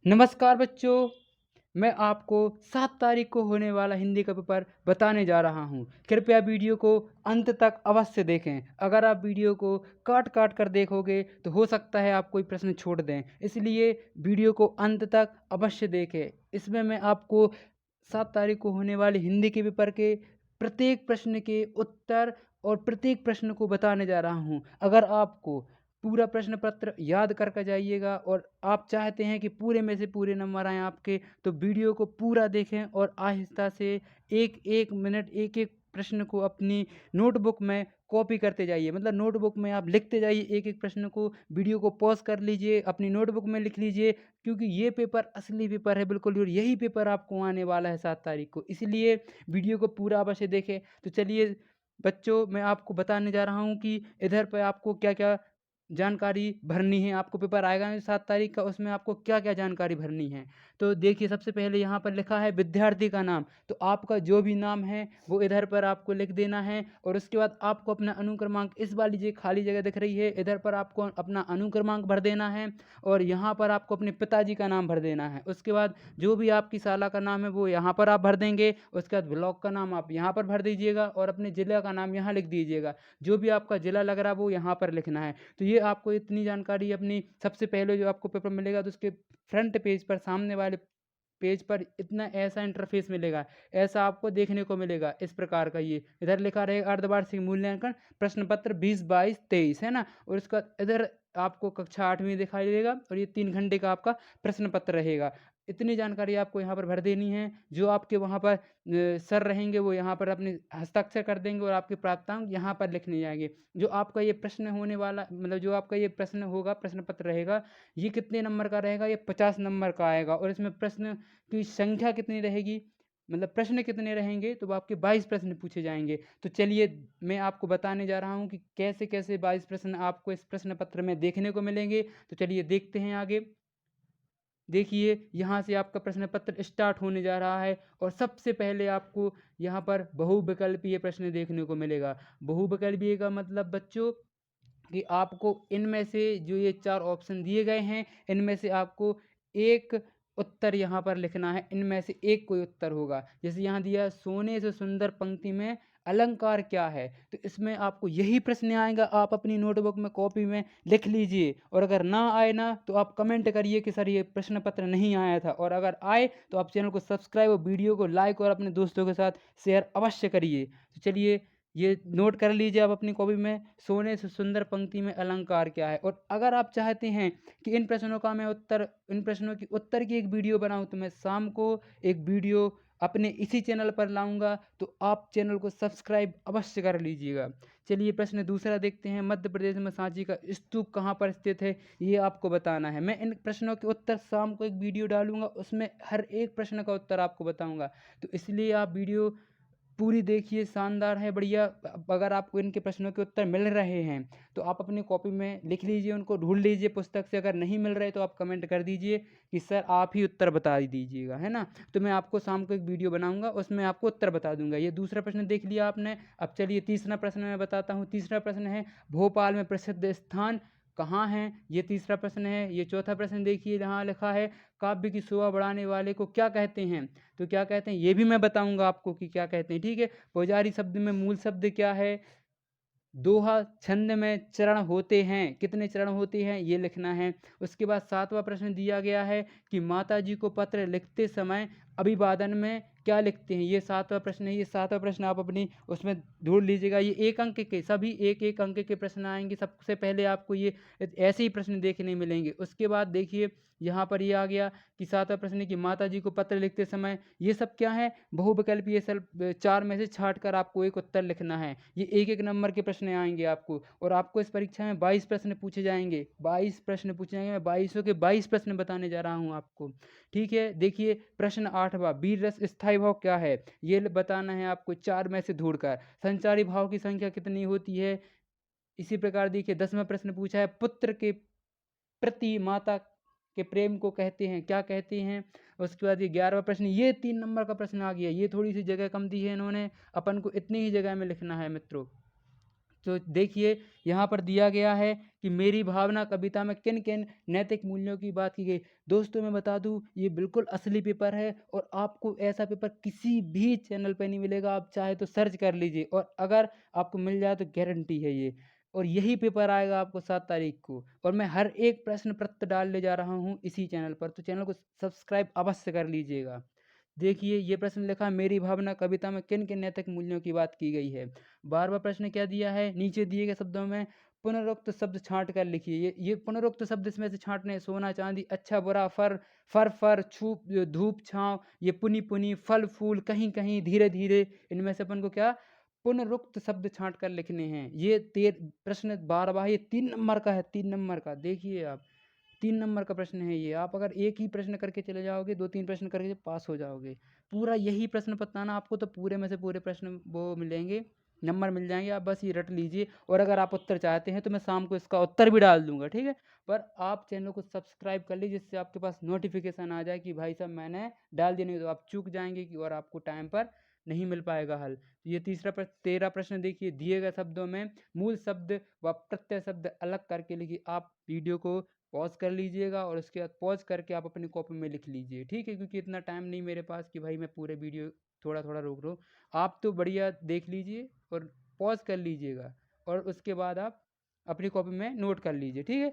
नमस्कार बच्चों, मैं आपको 7 तारीख को होने वाला हिंदी का पेपर बताने जा रहा हूँ। कृपया वीडियो को अंत तक अवश्य देखें। अगर आप वीडियो को काट-काट कर देखोगे तो हो सकता है आप कोई प्रश्न छोड़ दें। इसलिए वीडियो को अंत तक अवश्य देखें। इसमें मैं आपको 7 तारीख को होने वाले हिंदी के पेपर के प्रत्येक प्रश्न के उत्तर और प्रत्येक प्रश्न को बताने जा रहा हूँ। अगर आपको पूरा प्रश्न पत्र याद करके जाइएगा और आप चाहते हैं कि पूरे में से पूरे नंबर आएँ आपके, तो वीडियो को पूरा देखें और आहिस्ता से एक-एक मिनट, एक-एक प्रश्न को अपनी नोटबुक में कॉपी करते जाइए। मतलब नोटबुक में आप लिखते जाइए एक-एक प्रश्न को, वीडियो को पॉज़ कर लीजिए, अपनी नोटबुक में लिख लीजिए, क्योंकि ये पेपर असली पेपर है बिल्कुल और यही पेपर आपको आने वाला है 7 तारीख को। इसलिए वीडियो को पूरा अवश्य देखें। तो चलिए बच्चों, मैं आपको बताने जा रहा हूँ कि इधर पे आपको क्या-क्या जानकारी भरनी है। आपको पेपर आएगा ना 7 तारीख का, उसमें आपको क्या-क्या जानकारी भरनी है। तो देखिए, सबसे पहले यहाँ पर लिखा है विद्यार्थी का नाम, तो आपका जो भी नाम है वो इधर पर आपको लिख देना है और उसके बाद आपको अपना अनुक्रमांक, इस वाली जो खाली जगह दिख रही है इधर पर आपको अपना अनुक्रमांक भर देना है और यहाँ पर आपको अपने पिताजी का नाम भर देना है। उसके बाद जो भी आपकी शाला का नाम है वो यहाँ पर आप भर देंगे। उसके बाद ब्लॉक का नाम आप यहाँ पर भर दीजिएगा और अपने ज़िला का नाम यहाँ लिख दीजिएगा। जो भी आपका ज़िला लग रहा है वो यहाँ पर लिखना है। तो ये आपको इतनी जानकारी अपनी सबसे पहले जो आपको पेपर मिलेगा तो उसके फ्रंट पेज पर, सामने वाले पेज पर इतना ऐसा इंटरफेस मिलेगा, ऐसा आपको देखने को मिलेगा इस प्रकार का। ये इधर लिखा रहेगा अर्धवार्षिक मूल्यांकन प्रश्न पत्र 20-22-23, है ना। और इसका इधर आपको कक्षा 8वीं दिखाई देगा और ये 3 घंटे का आपका प्रश्न पत्र रहेगा। इतनी जानकारी आपको यहाँ पर भर देनी है। जो आपके वहाँ पर सर रहेंगे वो यहाँ पर अपने हस्ताक्षर कर देंगे और आपके प्राप्तांक यहाँ पर लिखने जाएंगे। जो आपका ये प्रश्न होने वाला, मतलब जो आपका ये प्रश्न होगा, प्रश्न पत्र रहेगा, ये कितने नंबर का रहेगा? ये 50 नंबर का आएगा और इसमें प्रश्न की संख्या कितनी रहेगी, मतलब प्रश्न कितने रहेंगे, तो वो आपके 22 प्रश्न पूछे जाएंगे। तो चलिए मैं आपको बताने जा रहा हूँ कि कैसे कैसे 22 प्रश्न आपको इस प्रश्न पत्र में देखने को मिलेंगे। तो चलिए देखते हैं आगे। देखिए, यहाँ से आपका प्रश्न पत्र स्टार्ट होने जा रहा है और सबसे पहले आपको यहाँ पर बहुविकल्पीय प्रश्न देखने को मिलेगा। बहुविकल्पीय का मतलब बच्चों कि आपको इनमें से जो ये 4 ऑप्शन दिए गए हैं, इनमें से आपको एक उत्तर यहाँ पर लिखना है। इनमें से एक कोई उत्तर होगा। जैसे यहाँ दिया है, सोने से सुंदर पंक्ति में अलंकार क्या है? तो इसमें आपको यही प्रश्न आएगा, आप अपनी नोटबुक में, कॉपी में लिख लीजिए और अगर ना आए ना तो आप कमेंट करिए कि सर ये प्रश्न पत्र नहीं आया था, और अगर आए तो आप चैनल को सब्सक्राइब और वीडियो को लाइक और अपने दोस्तों के साथ शेयर अवश्य करिए। तो चलिए ये नोट कर लीजिए आप अपनी कॉपी में, सोने से सुंदर पंक्ति में अलंकार क्या है। और अगर आप चाहते हैं कि इन प्रश्नों की उत्तर की एक वीडियो बनाऊं, तो मैं शाम को एक वीडियो अपने इसी चैनल पर लाऊंगा, तो आप चैनल को सब्सक्राइब अवश्य कर लीजिएगा। चलिए प्रश्न दूसरा देखते हैं। मध्य प्रदेश में सांची का स्तूप कहाँ पर स्थित है, ये आपको बताना है। मैं इन प्रश्नों के उत्तर शाम को एक वीडियो डालूंगा, उसमें हर एक प्रश्न का उत्तर आपको बताऊंगा। तो इसलिए आप वीडियो पूरी देखिए, शानदार है, बढ़िया। अगर आपको इनके प्रश्नों के उत्तर मिल रहे हैं तो आप अपनी कॉपी में लिख लीजिए, उनको ढूंढ लीजिए पुस्तक से। अगर नहीं मिल रहे तो आप कमेंट कर दीजिए कि सर आप ही उत्तर बता दीजिएगा, है ना। तो मैं आपको शाम को एक वीडियो बनाऊंगा, उसमें आपको उत्तर बता दूंगा। ये दूसरा प्रश्न देख लिया आपने। अब चलिए तीसरा प्रश्न मैं बताता हूँ। तीसरा प्रश्न है, भोपाल में प्रसिद्ध स्थान कहाँ हैं? ये तीसरा प्रश्न है। ये चौथा प्रश्न देखिए, जहाँ लिखा है, काव्य की शोभा बढ़ाने वाले को क्या कहते हैं? तो क्या कहते हैं ये भी मैं बताऊंगा आपको कि क्या कहते हैं, ठीक है। पुजारी शब्द में मूल शब्द क्या है? दोहा छंद में चरण होते हैं, कितने चरण होते हैं ये लिखना है। उसके बाद सातवां प्रश्न दिया गया है कि माता जी को पत्र लिखते समय अभिवादन में क्या लिखते हैं? ये सातवां प्रश्न है। ये सातवां प्रश्न आप अपनी उसमें ढूंढ लीजिएगा। ये एक अंक के, सभी एक एक अंक के प्रश्न आएंगे। सबसे पहले आपको ये ऐसे ही प्रश्न देखने मिलेंगे। उसके बाद देखिए, यहाँ पर ये आ गया कि सातवां प्रश्न है कि माता जी को पत्र लिखते समय, ये सब क्या है? बहुविकल्पीय। सब 4 में से छांट कर आपको एक उत्तर लिखना है। ये एक एक नंबर के प्रश्न आएंगे आपको, और आपको इस परीक्षा में 22 प्रश्न पूछे जाएंगे। 22 प्रश्न पूछे जाएंगे। मैं 22 के 22 प्रश्न बताने जा रहा हूँ आपको, ठीक है। देखिए प्रश्न 8वां, वीर रस स्थायी भाव क्या है? ये बताना है आपको 4 में से ढूंढकर। संचारी भाव की संख्या कितनी होती है? इसी प्रकार देखिए 10वां प्रश्न पूछा है, पुत्र के प्रति माता के प्रेम को कहते हैं, क्या कहते हैं? उसके बाद ये 11वां प्रश्न, ये 3 नंबर का प्रश्न आ गया। ये थोड़ी सी जगह कम दी है इन्होंने, अपन को इतनी ही जगह में लिखना है मित्रों। तो देखिए यहाँ पर दिया गया है कि मेरी भावना कविता में किन किन नैतिक मूल्यों की बात की गई। दोस्तों मैं बता दूं ये बिल्कुल असली पेपर है और आपको ऐसा पेपर किसी भी चैनल पे नहीं मिलेगा। आप चाहे तो सर्च कर लीजिए और अगर आपको मिल जाए तो गारंटी है ये। और यही पेपर आएगा आपको 7 तारीख को और मैं हर एक प्रश्न पत्र डालने जा रहा हूँ इसी चैनल पर, तो चैनल को सब्सक्राइब अवश्य कर लीजिएगा। देखिए ये प्रश्न लिखा मेरी भावना कविता में किन किन नैतिक मूल्यों की बात की गई है। बार प्रश्न क्या दिया है, नीचे दिए गए शब्दों में पुनरुक्त शब्द छांट कर लिखिए। ये पुनरुक्त शब्द इसमें से छांटने सोना चांदी अच्छा बुरा फर फर फर छूप धूप छांव, ये पुनी पुनी फल फूल कहीं कहीं धीरे धीरे, इनमें से अपन को क्या पुनरुक्त शब्द छांट कर लिखने हैं। ये प्रश्न 12 ये 3 नंबर का है, 3 नंबर का। देखिए आप 3 नंबर का प्रश्न है ये। आप अगर एक ही प्रश्न करके चले जाओगे, 2-3 प्रश्न करके पास हो जाओगे। पूरा यही प्रश्न बताना आपको, तो पूरे में से पूरे प्रश्न वो मिलेंगे, नंबर मिल जाएंगे। आप बस ये रट लीजिए और अगर आप उत्तर चाहते हैं तो मैं शाम को इसका उत्तर भी डाल दूंगा, ठीक है। पर आप चैनल को सब्सक्राइब कर लीजिए जिससे आपके पास नोटिफिकेशन आ जाए कि भाई साहब मैंने डाल दिया, नहीं तो आप चूक जाएंगे कि और आपको टाइम पर नहीं मिल पाएगा हल। तो ये 13 प्रश्न देखिए, दिए गए शब्दों में मूल शब्द व प्रत्यय शब्द अलग करके लिखिए। आप वीडियो को पॉज कर लीजिएगा और उसके बाद पॉज करके आप अपनी कॉपी में लिख लीजिए, ठीक है। क्योंकि इतना टाइम नहीं मेरे पास कि भाई मैं पूरे वीडियो थोड़ा थोड़ा रोक रहा हूँ। आप तो बढ़िया देख लीजिए और पॉज कर लीजिएगा और उसके बाद आप अपनी कॉपी में नोट कर लीजिए, ठीक है।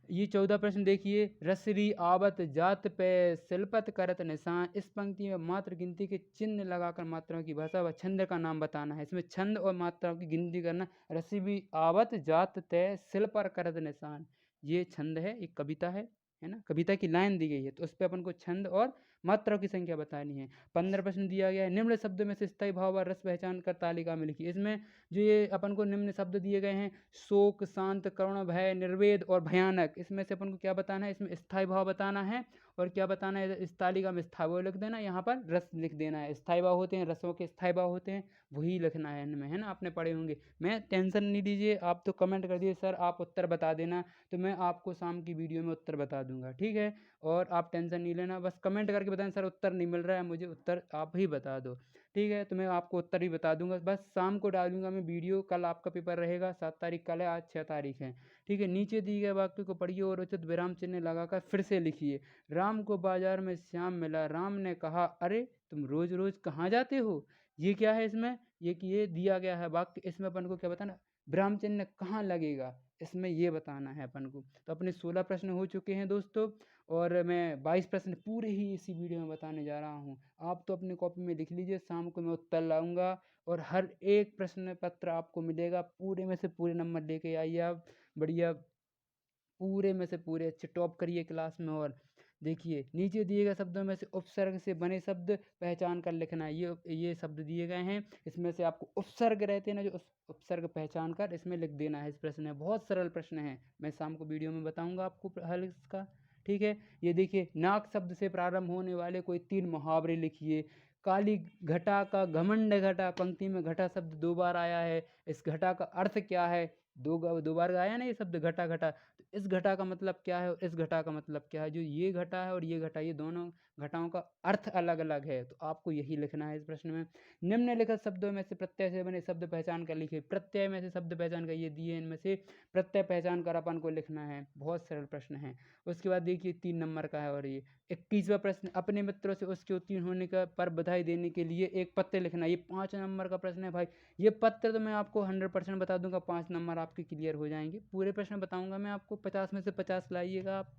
ये 14 प्रश्न देखिए, रसरी आवत जात पे शिल्पत करत निशान। इस पंक्ति में मात्र गिनती के चिन्ह लगाकर मात्राओं की भाषा व छंद का नाम बताना है। इसमें छंद और मात्राओं की गिनती करना। रसरी आवत जात तय शिल्पर करत निशान, ये छंद है, एक कविता है ना, कविता की लाइन दी गई है, तो उस पर अपन को छंद और मात्राओं की संख्या बतानी है। 15 प्रश्न दिया गया है, निम्न शब्द में से स्थायी भाव व रस पहचान कर तालिका में लिखिए। इसमें जो ये अपन को निम्न शब्द दिए गए हैं, शोक शांत करुण भय निर्वेद और भयानक, इसमें से अपन को क्या बताना है, इसमें स्थायी भाव बताना है और क्या बताना है, इस तालिका में स्थायी भाव लिख देना, यहाँ पर रस लिख देना है। स्थायी भाव होते हैं, रसों के स्थायी भाव होते हैं, वही लिखना है इनमें, है ना, आपने पढ़े होंगे। मैं टेंशन नहीं लीजिए, आप तो कमेंट कर दिए सर आप उत्तर बता देना, तो मैं आपको शाम की वीडियो में उत्तर बता दूंगा, ठीक है। और आप टेंशन नहीं लेना, बस कमेंट करके बताएं सर उत्तर नहीं मिल रहा है मुझे, उत्तर आप ही बता दो, ठीक है। तो मैं आपको उत्तर ही बता दूंगा, बस शाम को डालूंगा मैं वीडियो। कल आपका पेपर रहेगा, 7 तारीख कल है, आज 6 तारीख है, ठीक है। नीचे दिए गए वाक्य को पढ़िए और उचित विराम चिन्ह लगाकर फिर से लिखिए। राम को बाजार में श्याम मिला, राम ने कहा अरे तुम रोज रोज कहाँ जाते हो। ये क्या है इसमें, ये कि ये दिया गया है वाक्य, इसमें अपन को क्या बताना, विराम चिन्ह कहाँ लगेगा, इसमें ये बताना है अपन को। तो अपने 16 प्रश्न हो चुके हैं दोस्तों और मैं 22 प्रश्न पूरे ही इसी वीडियो में बताने जा रहा हूँ। आप तो अपनी कॉपी में लिख लीजिए, शाम को मैं उत्तर लाऊंगा और हर एक प्रश्न पत्र आपको मिलेगा। पूरे में से पूरे नंबर लेके आइए आप, बढ़िया पूरे में से पूरे अच्छे टॉप करिए क्लास में। और देखिए नीचे दिए गए शब्दों में से उपसर्ग से बने शब्द पहचान कर लिखना है। ये शब्द दिए गए हैं, इसमें से आपको उपसर्ग रहते हैं ना, जो उस उपसर्ग पहचान कर इसमें लिख देना है। इस प्रश्न है, बहुत सरल प्रश्न है, मैं शाम को वीडियो में बताऊंगा आपको हल इसका, ठीक है। ये देखिए, नाक शब्द से प्रारंभ होने वाले कोई 3 मुहावरे लिखिए। काली घटा का घमंड घटा, पंक्ति में घटा शब्द 2 बार आया है, इस घटा का अर्थ क्या है, दो बार आया ना ये शब्द घटा घटा, तो इस घटा का मतलब क्या है और इस घटा का मतलब क्या है। जो ये घटा है और ये घटा, ये दोनों घटाओं का अर्थ अलग अलग है, तो आपको यही लिखना है इस प्रश्न में। निम्नलिखित शब्दों में से प्रत्यय से बने शब्द पहचान कर लिखिए। प्रत्यय में से शब्द पहचान कर, ये दिए इनमें से प्रत्यय पहचान कर अपन को लिखना है, बहुत सरल प्रश्न है। उसके बाद देखिए 3 नंबर का है और ये 21वां प्रश्न, अपने मित्रों से उसके उत्तीर्ण होने का पर बधाई देने के लिए एक पत्र लिखना। ये 5 नंबर का प्रश्न है भाई। ये पत्र तो मैं आपको 100% बता दूंगा, 5 नंबर आपके क्लियर हो जाएंगे। पूरे प्रश्न बताऊंगा मैं आपको, 50 में से 50 लाइएगा आप।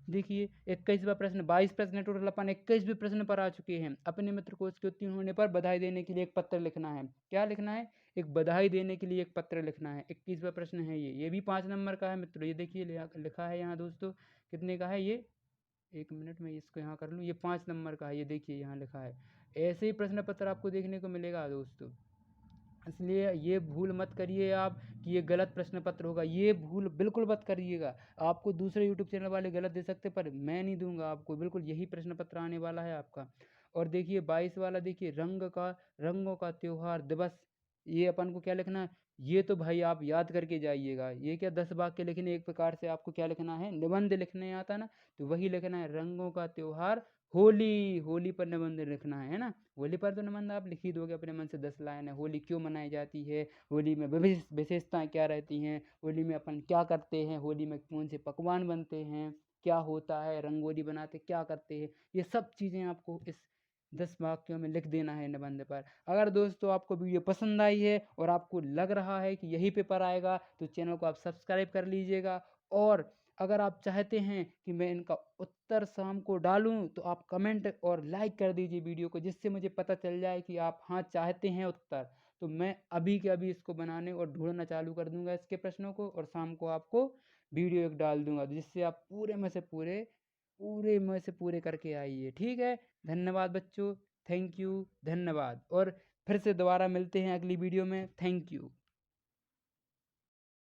देखिए 21वां प्रश्न, 22 प्रश्न टोटल, अपन 21वें प्रश्न पर आ चुके हैं। अपने मित्र को उसके उत्तीर्ण होने पर बधाई देने के लिए एक पत्र लिखना है। क्या लिखना है, एक बधाई देने के लिए एक पत्र लिखना है। 21वां प्रश्न है ये भी 5 नंबर का है मित्रों। ये देखिए लिखा है यहाँ दोस्तों, कितने का है ये, 1 मिनट में इसको यहाँ कर लूँ, ये 5 नंबर का है, ये देखिए यहाँ लिखा है। ऐसे ही प्रश्न पत्र आपको देखने को मिलेगा दोस्तों, इसलिए ये भूल मत करिए आप कि ये गलत प्रश्न पत्र होगा, ये भूल बिल्कुल मत करिएगा। आपको दूसरे यूट्यूब चैनल वाले गलत दे सकते, पर मैं नहीं दूंगा आपको, बिल्कुल यही प्रश्न पत्र आने वाला है आपका। और देखिए 22 वाला, देखिए रंगों का त्योहार दिवस, ये अपन को क्या लिखना है, ये तो भाई आप याद करके जाइएगा। ये क्या 10 वाक्य लिखने, एक प्रकार से आपको क्या लिखना है, निबंध लिखने आता ना, तो वही लिखना है, रंगों का त्योहार होली, होली पर निबंध लिखना है ना। होली पर तो निबंध आप लिख ही दोगे अपने मन से, 10 लाइन है। होली क्यों मनाई जाती है, होली में विशेषताएं क्या रहती हैं, होली में अपन क्या करते हैं, होली में कौन से पकवान बनते हैं, क्या होता है, रंगोली बनाते क्या करते हैं, ये सब चीज़ें आपको इस 10 वाक्यों में लिख देना है निबंध पर। अगर दोस्तों आपको वीडियो पसंद आई है और आपको लग रहा है कि यही पेपर आएगा, तो चैनल को आप सब्सक्राइब कर लीजिएगा। और अगर आप चाहते हैं कि मैं इनका उत्तर शाम को डालूं, तो आप कमेंट और लाइक कर दीजिए वीडियो को, जिससे मुझे पता चल जाए कि आप हाँ चाहते हैं उत्तर। तो मैं अभी के अभी इसको बनाने और ढूंढना चालू कर दूंगा इसके प्रश्नों को, और शाम को आपको वीडियो एक डाल दूंगा, जिससे आप पूरे में से पूरे करके आइए। ठीक है। धन्यवाद बच्चों। Thank you. धन्यवाद। और फिर से दोबारा मिलते हैं अगली वीडियो में। Thank you.